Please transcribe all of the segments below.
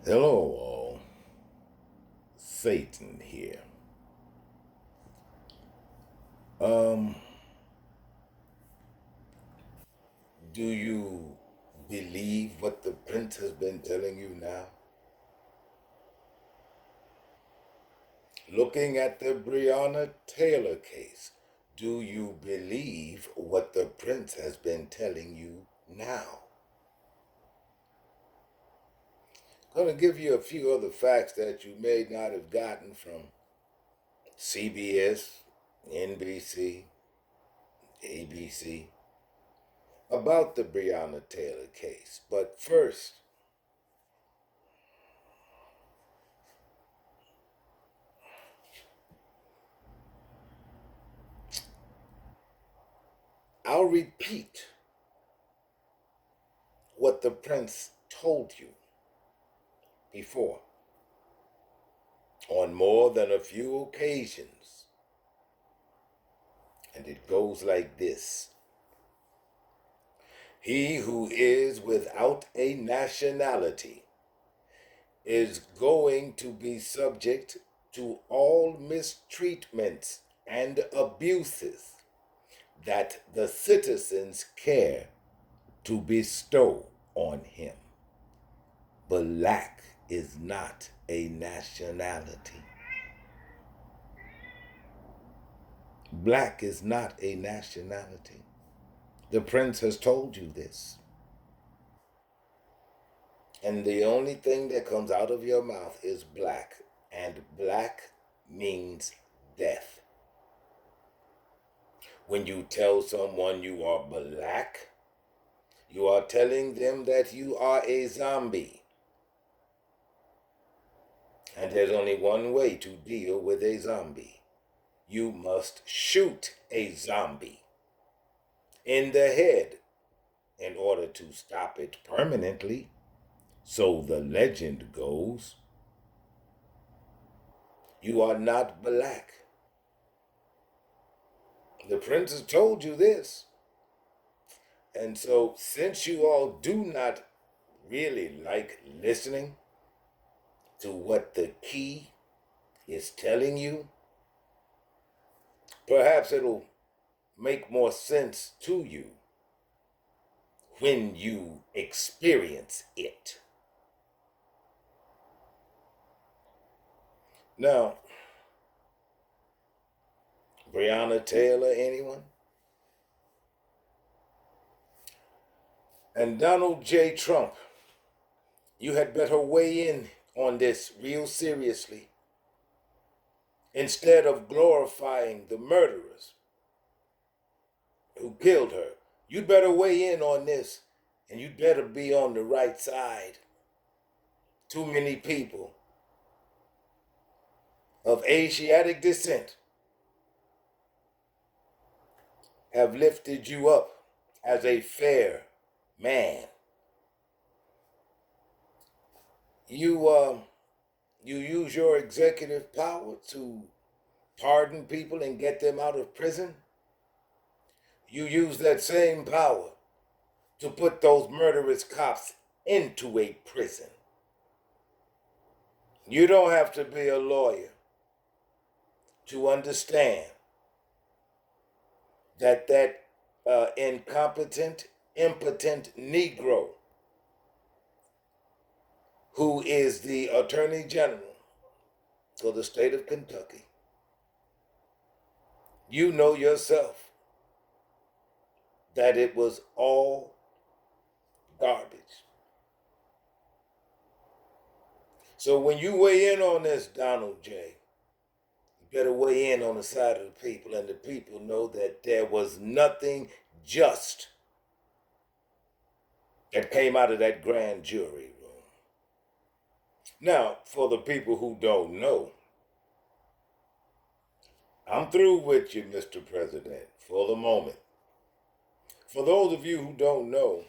Hello, all. Satan here. Um, do you believe what the prince has been telling you now? Looking at the Breonna Taylor case, do you believe what the prince has been telling you now? I'm going to give you a few other facts that you may not have gotten from CBS, NBC, ABC about the Breonna Taylor case. But first, I'll repeat what the prince told you before on more than a few occasions. And it goes like this: He who is without a nationality is going to be subject to all mistreatments and abuses that the citizens care to bestow on him. Black is not a nationality. Black is not a nationality. The prince has told you this. And the only thing that comes out of your mouth is black. And black means death. When you tell someone you are black, you are telling them that you are a zombie. And there's only one way to deal with a zombie. You must shoot a zombie in the head in order to stop it permanently. So the legend goes. You are not black. The prince has told you this. And so, since you all do not really like listening to what the key is telling you, perhaps it'll make more sense to you when you experience it. Now, Breonna Taylor, anyone? And Donald J. Trump, you had better weigh in on this real seriously. Instead of glorifying the murderers who killed her, you'd better weigh in on this, and you'd better be on the right side. Too many people of Asiatic descent have lifted you up as a fair man. You use your executive power to pardon people and get them out of prison. You use that same power to put those murderous cops into a prison. You don't have to be a lawyer to understand that incompetent, impotent Negro who is the Attorney General for the state of Kentucky, you know yourself that it was all garbage. So when you weigh in on this, Donald J., you better weigh in on the side of the people, and the people know that there was nothing just that came out of that grand jury room. Now, for the people who don't know, I'm through with you, Mr. President, for the moment. For those of you who don't know,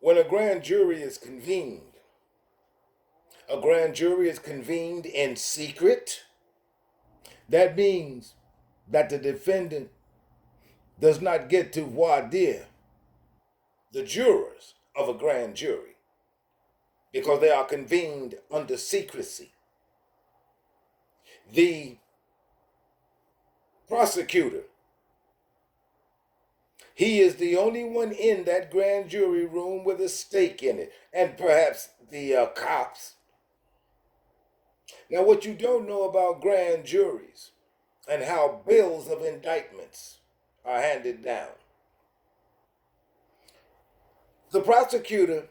when a grand jury is convened, a grand jury is convened in secret. That means that the defendant does not get to voir dire the jurors of a grand jury. because they are convened under secrecy. The prosecutor, he is the only one in that grand jury room with a stake in it, and perhaps the cops. Now, what you don't know about grand juries and how bills of indictments are handed down. The prosecutor,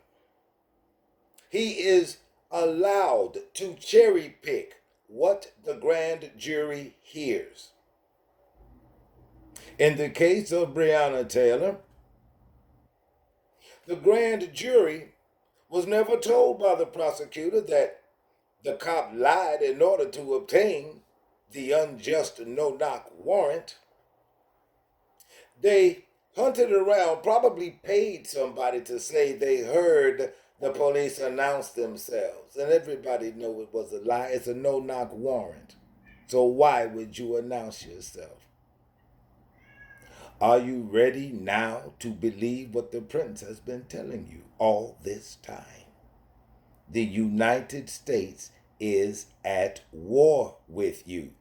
he is allowed to cherry pick what the grand jury hears. In the case of Breonna Taylor, the grand jury was never told by the prosecutor that the cop lied in order to obtain the unjust no-knock warrant. They hunted around, probably paid somebody to say they heard the police announce themselves. And everybody knew it was a lie. It's a no-knock warrant. So why would you announce yourself? Are you ready now to believe what the prince has been telling you all this time? The United States is at war with you.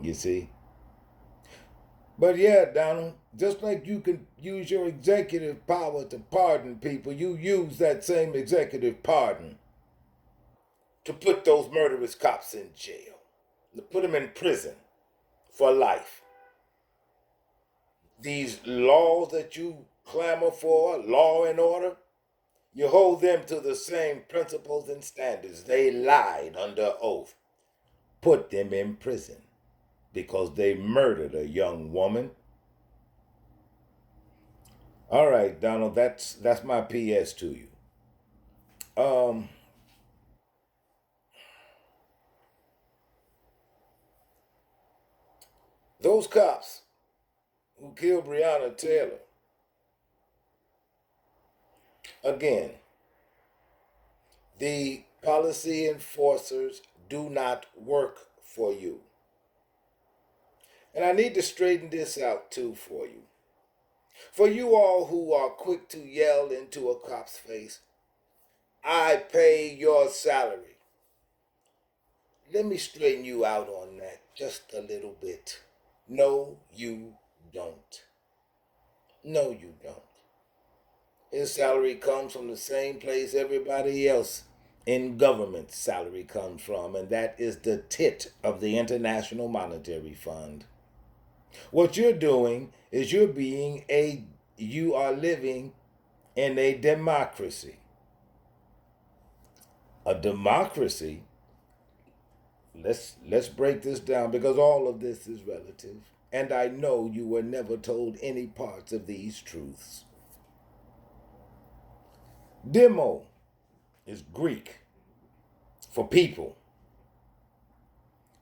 You see? But yeah, Donald, just like you can use your executive power to pardon people, you use that same executive pardon to put those murderous cops in jail, to put them in prison for life. These laws that you clamor for, law and order, you hold them to the same principles and standards. They lied under oath. Put them in prison because they murdered a young woman. All right, Donald, that's my PS to you. Those cops who killed Breonna Taylor, again, the policy enforcers do not work for you. And I need to straighten this out too for you. For you all who are quick to yell into a cop's face, I pay your salary. Let me straighten you out on that just a little bit. No, you don't. No, you don't. His salary comes from the same place everybody else in government's salary comes from, and that is the tit of the International Monetary Fund. What you're doing is you are living in a democracy. A democracy, let's break this down because all of this is relative. And I know you were never told any parts of these truths. Demo is Greek for people.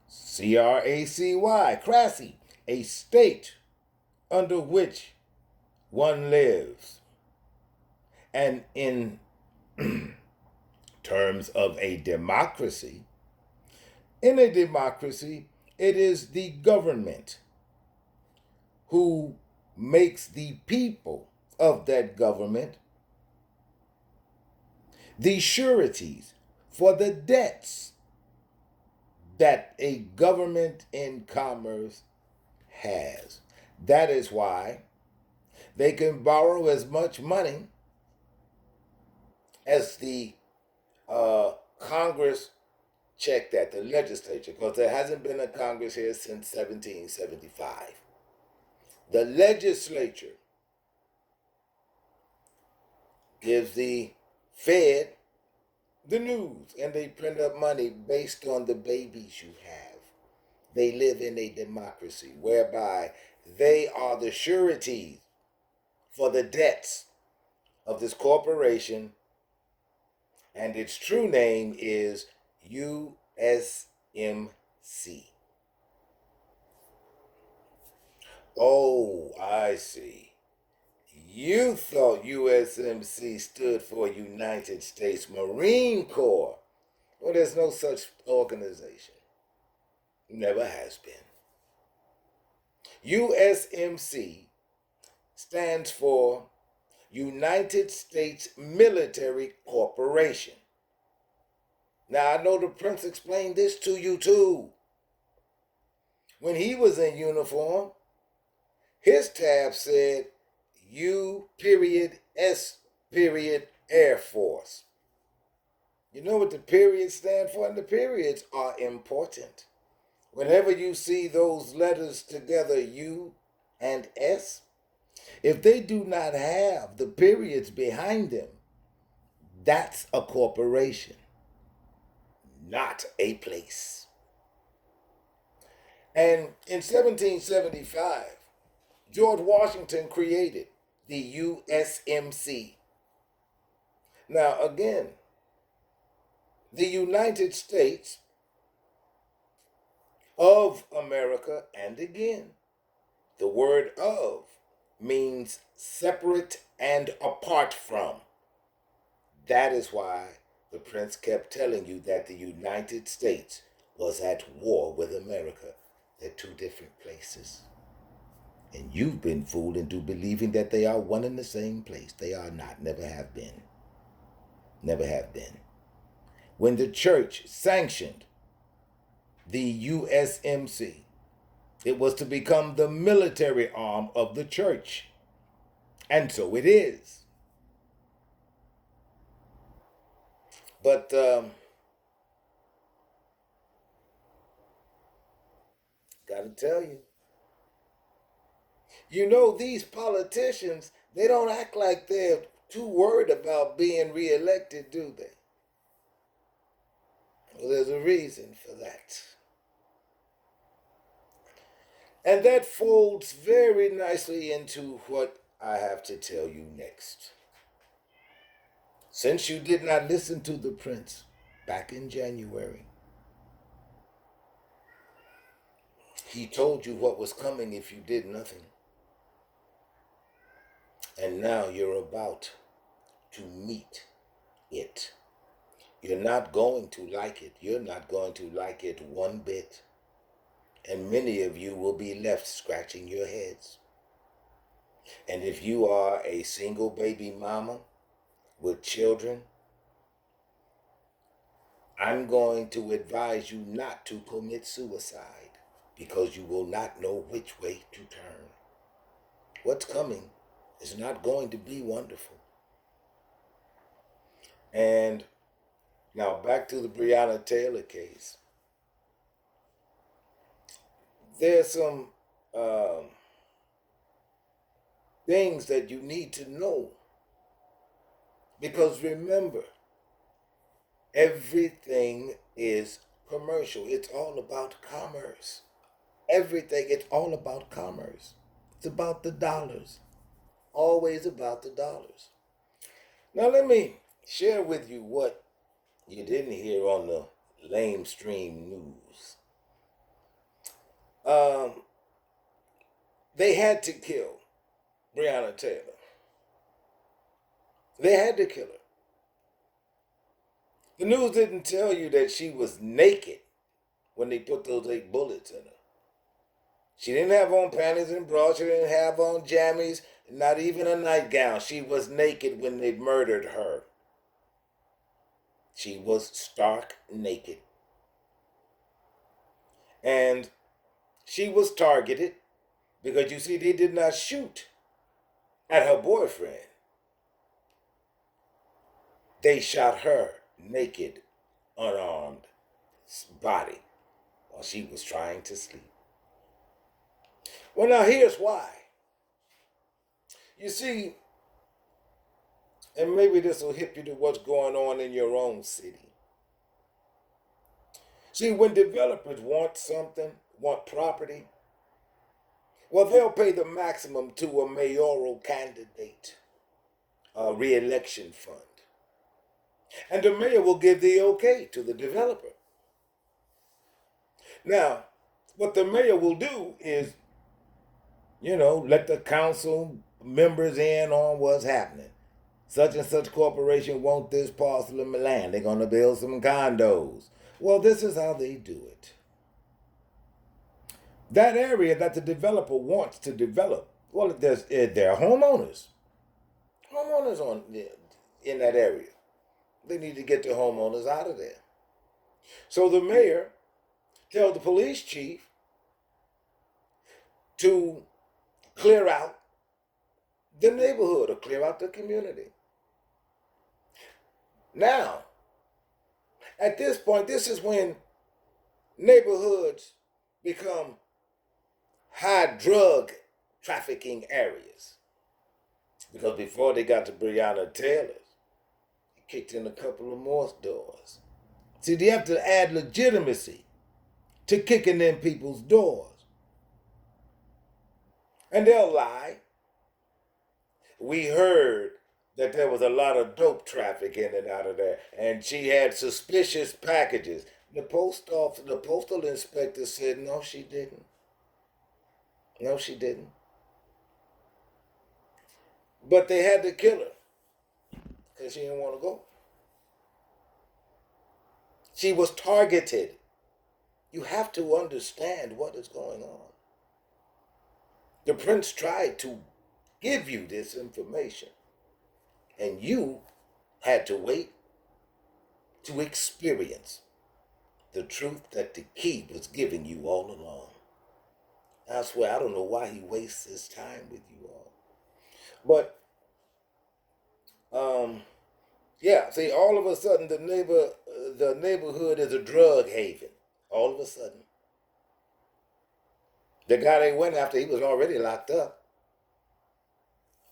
Cracy, a state under which one lives. And in terms of a democracy, in a democracy, it is the government who makes the people of that government the sureties for the debts that a government in commerce has. That is why they can borrow as much money as the Congress checked at, the legislature, because there hasn't been a Congress here since 1775. The legislature gives the Fed the news, and they print up money based on the babies you have. They live in a democracy whereby they are the sureties for the debts of this corporation, and its true name is USMC. Oh, I see. You thought USMC stood for United States Marine Corps. Well, there's no such organization. Never has been. USMC stands for United States Military Corporation. Now, I know the Prince explained this to you too. When he was in uniform, his tab said U period S period Air Force. You know what the periods stand for? And the periods are important. Whenever you see those letters together, U and S, if they do not have the periods behind them, that's a corporation, not a place. And in 1775, George Washington created the USMC. Now, again, the United States of America, and again, the word of means separate and apart from. That is why the Prince kept telling you that the United States was at war with America. They're two different places. And you've been fooled into believing that they are one and the same place. They are not, never have been. Never have been. When the church sanctioned the USMC, it was to become the military arm of the church. And so it is. But gotta tell you, these politicians, they don't act like they're too worried about being reelected, do they? Well, there's a reason for that. And that folds very nicely into what I have to tell you next. Since you did not listen to the Prince back in January, he told you what was coming if you did nothing. And now you're about to meet it. You're not going to like it. You're not going to like it one bit. And many of you will be left scratching your heads. And if you are a single baby mama with children, I'm going to advise you not to commit suicide because you will not know which way to turn. What's coming is not going to be wonderful. And now back to the Breonna Taylor case. There's some things that you need to know. Because remember, everything is commercial. It's all about commerce. Everything, it's all about commerce. It's about the dollars. Always about the dollars. Now let me share with you what you didn't hear on the lamestream news. They had to kill Breonna Taylor. They had to kill her. The news didn't tell you that she was naked when they put those 8 bullets in her. She didn't have on panties and bras. She didn't have on jammies, not even a nightgown. She was naked when they murdered her. She was stark naked. And she was targeted because, you see, they did not shoot at her boyfriend. They shot her naked, unarmed body while she was trying to sleep. Well, now here's why. You see, and maybe this will hip you to what's going on in your own city. See, when developers want something, want property, well, they'll pay the maximum to a mayoral candidate, a re-election fund. And the mayor will give the okay to the developer. Now, what the mayor will do is, let the council members in on what's happening. Such and such corporation want this parcel of land. They're going to build some condos. Well, this is how they do it. That area that the developer wants to develop, well, there are homeowners. homeowners in that area. They need to get the homeowners out of there. So the mayor tells the police chief to clear out the neighborhood or clear out the community. Now, at this point, this is when neighborhoods become high drug trafficking areas. Because before they got to Breonna Taylor, he kicked in a couple of more doors. See, they have to add legitimacy to kicking in people's doors. And they'll lie. We heard that there was a lot of dope traffic in and out of there, and she had suspicious packages. The postal inspector said, no, she didn't. No, she didn't. But they had to kill her because she didn't want to go. She was targeted. You have to understand what is going on. The prince tried to give you this information, and you had to wait to experience the truth that the key was giving you all along. I swear, I don't know why he wastes his time with you all. But, yeah, see, all of a sudden the neighborhood is a drug haven. All of a sudden. The guy they went after, he was already locked up.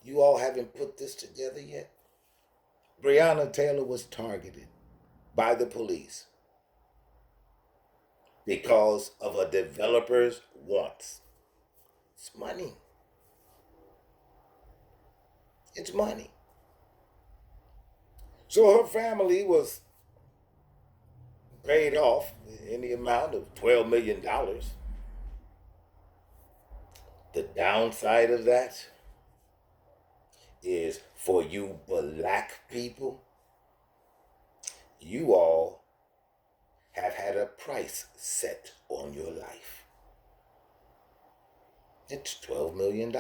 You all haven't put this together yet? Breonna Taylor was targeted by the police because of a developer's wants. It's money. It's money. So her family was paid off in the amount of $12 million. The downside of that is for you black people, you all have had a price set on your life. It's $12 million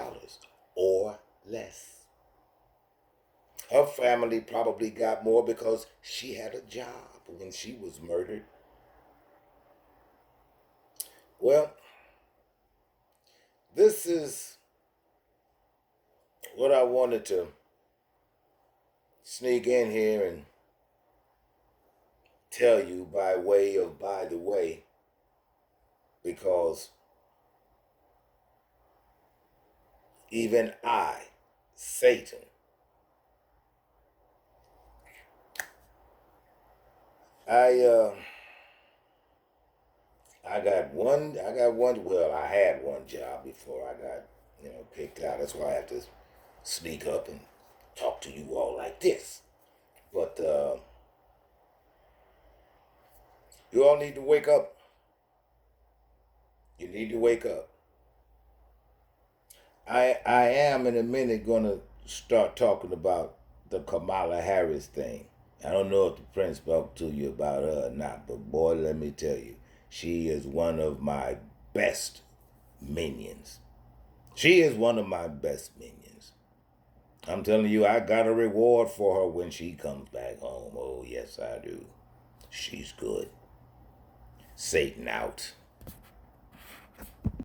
or less. Her family probably got more because she had a job when she was murdered. Well, this is what I wanted to sneak in here and tell you by way of by the way, because even I, Satan, I had one job before I got, kicked out. That's why I have to sneak up and talk to you all like this. But you all need to wake up. You need to wake up. I am in a minute going to start talking about the Kamala Harris thing. I don't know if the prince spoke to you about her or not, but boy, let me tell you, she is one of my best minions. She is one of my best minions. I'm telling you, I got a reward for her when she comes back home. Oh, yes, I do. She's good. Satan out.